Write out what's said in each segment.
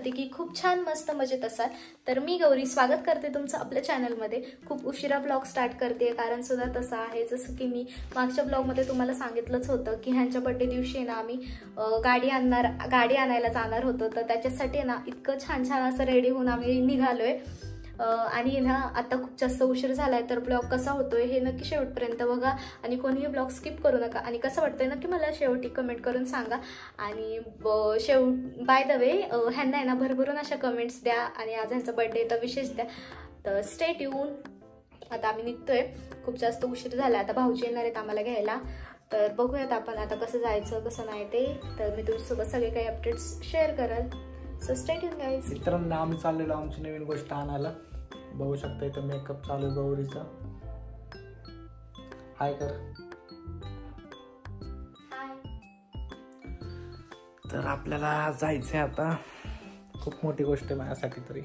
करते की खूप छान मस्त मजेत असाल। तर मी गौरी स्वागत करते तुमचं आपल्या चॅनलमध्ये। खूप उशिरा ब्लॉग स्टार्ट करते कारण सुद्धा तसं आहे, जसं की मी मागच्या ब्लॉगमध्ये तुम्हाला सांगितलंच होतं की ह्यांच्या बर्थडे दिवशी ना आम्ही गाडी आणायला जाणार होतो। तर त्याच्यासाठी ना इतकं छान छान असं रेडी होऊन आम्ही निघालोय आणि ना आता खूप जास्त उशीर झालाय। तर ब्लॉग कसा होतोय हे नक्की शेवटपर्यंत बघा आणि कोणीही ब्लॉग स्किप करू नका आणि कसं वाटतंय नक्की मला शेवटी कमेंट करून सांगा। आणि बाय द वे ह्यांना ना भरभरून अशा कमेंट्स द्या आणि आज ह्यांचा बर्थडे तर विशेष द्या। तर स्टे ट्यून। आता आम्ही निघतोय, खूप जास्त उशीर झाला, आता भाऊजी येणार आहेत आम्हाला घ्यायला। तर बघूयात आपण आता कसं जायचं कसं नाही ते। तर मी तुमच्यासोबत सगळे काही अपडेट्स शेअर करेल। So stay tune guys. मित्रांनो आम्ही चाललेलो आमची नवीन गोष्ट आणायला। बघू शकता इथं मेकअप चालू गौरीचा। हाय कर। हाय। तर आपल्याला जायचंय आता, खूप मोठी गोष्ट आहे माझ्यासाठी तरी।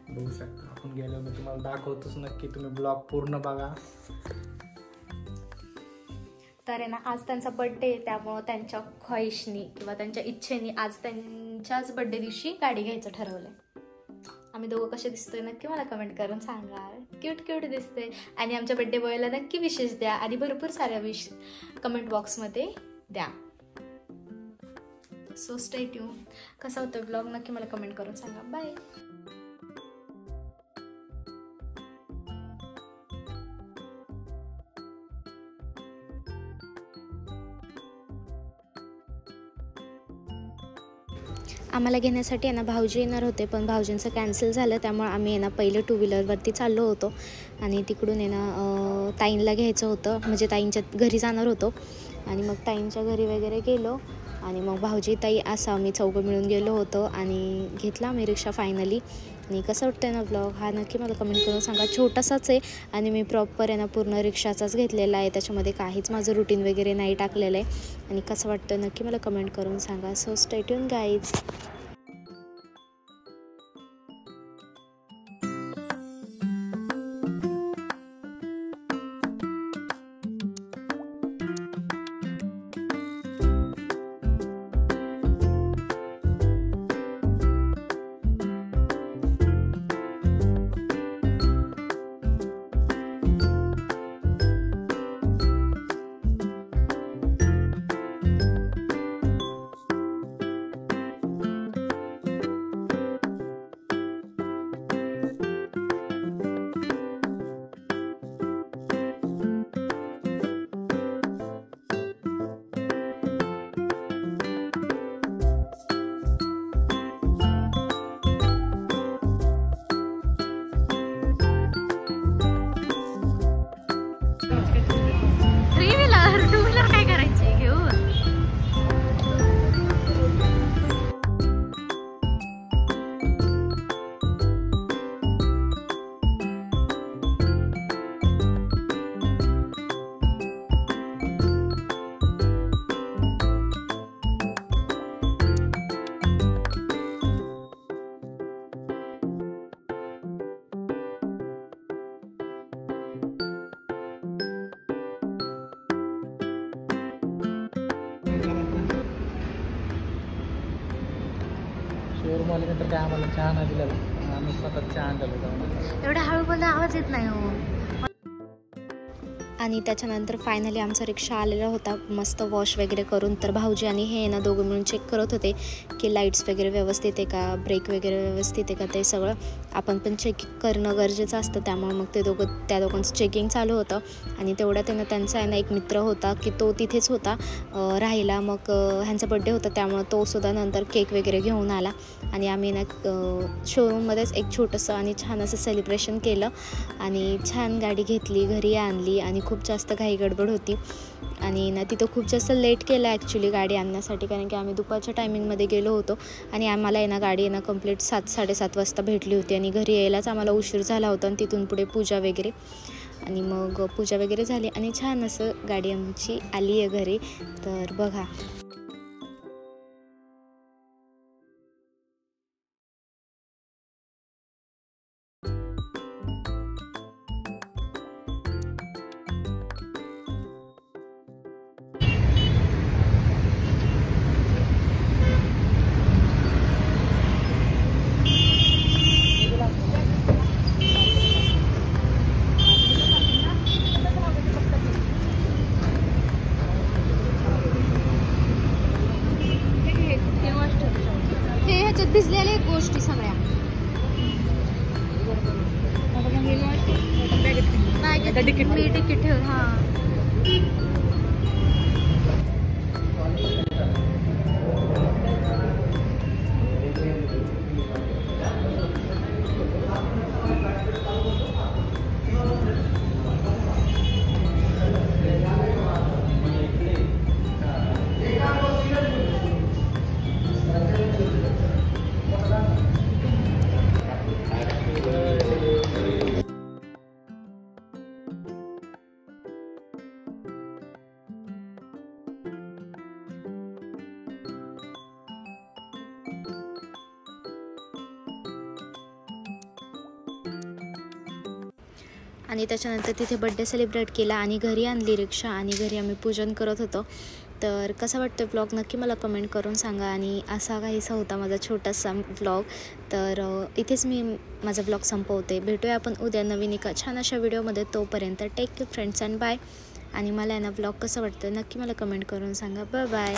बघू शकता आपण गेलो, मी तुम्हाला दाखवतोच नक्की, तुम्ही ब्लॉग पूर्ण बघा। तर आहे ना आज त्यांचा बर्थडे आहे, त्यामुळं त्यांच्या ख्वाहिशनी किंवा त्यांच्या इच्छेने आज त्यांच्याच बर्थडे दिवशी गाडी घ्यायचं ठरवलंय। आम्ही दोघं कसे दिसतोय नक्की मला कमेंट करून सांगा। क्यूट क्यूट दिसते आणि आमच्या बर्थडे बॉयला नक्की विशेष द्या आणि भरपूर साऱ्या विश कमेंट बॉक्समध्ये द्या। So stay tune. कसा होतोय ब्लॉग नक्की मला कमेंट करून सांगा। बाय। आम्हाला घेण्यासाठी आहे ना भाऊजी येणार होते, पण भाऊजींचं कॅन्सल झालं, त्यामुळे आम्ही आहे ना पहिले 2 व्हीलरवरती चाललो होतो आणि तिकडून आहे ना ताईंला घ्यायचं होतं, म्हणजे ताईंच्या घरी जाणार होतो। आणि मग ताईंच्या घरी वगैरे गेलो आणि मग भाऊजी ताई असं आम्ही चौघं मिळून गेलो होतो आणि घेतला आम्ही रिक्षा फायनली। आणि कसं वाटतंय ना ब्लॉग हा नक्की मला कमेंट करून सांगा। छोटासाच आहे आणि मी प्रॉपर आहे ना पूर्ण रिक्षाचाच घेतलेला आहे, त्याच्यामध्ये काहीच माझं रुटीन वगैरे नाही टाकलेलं आहे। आणि कसं वाटतं नक्की मला कमेंट करून सांगा। So stay tune guys. नंतर काय आम्हाला चहा नाही दिला, आम्ही स्वतः चहा आणलेला जाऊन। एवढा हळू बोलला आवाज येत नाही हो। आणि त्याच्यानंतर फायनली आमचा रिक्षा आलेला होता मस्त वॉश वगैरे करून। तर भाऊजी आणि हे ना दोघं मिळून चेक करत होते की लाईट्स वगैरे व्यवस्थित आहे का, ब्रेक वगैरे व्यवस्थित आहे का, ते सगळं आपण पण चेक करणं गरजेचं असतं। त्यामुळे मग त्या दोघांचं चेकिंग चालू होतं आणि तेवढ्यात त्यांना त्यांचा आहे ना एक मित्र होता की तो तिथेच होता राहिला। मग ह्यांचा बड्डे होता त्यामुळे तो सुद्धा नंतर केक वगैरे घेऊन आला आणि आम्ही ना शोरूममध्येच एक छोटंसं आणि छान असं सेलिब्रेशन केलं आणि छान गाडी घेतली, घरी आणली आणि खूप जास्त घाई गडबड होती आणि ना तिथं खूप जास्त लेट केलं ॲक्च्युली गाडी आणण्यासाठी, कारण की आम्ही दुपारच्या टायमिंगमध्ये गेलो होतो आणि आम्हाला आहे ना गाडी आहे ना कंप्लीट 7-7:30 वाजता भेटली होती आणि घरी यायलाच आम्हाला उशीर झाला होता। आणि तिथून पुढे पूजा वगैरे आणि मग पूजा वगैरे झाली आणि छान असं गाडी आमची आली आहे घरी। तर बघा का तिकीट मी तिकीट ठेव हां. आणि त्याच्यानंतर तिथे बड्डे सेलिब्रेट केला आणि घरी आणली रिक्षा आणि घरी आम्ही पूजन करत होतो. तर कसा वाटतो व्लॉग नक्की मला कमेंट करून सांगा. आणि असा काहीसा होता माझा छोटासा व्लॉग. तर इथेच मी माझा व्लॉग संपवते. भेटूया आपण उद्या नवीन एका छान अशा व्हिडिओमध्ये. तोपर्यंत take care friends and bye. आणि मला ना व्लॉग कसं वाटतं नक्की मला कमेंट करून सांगा. Bye bye.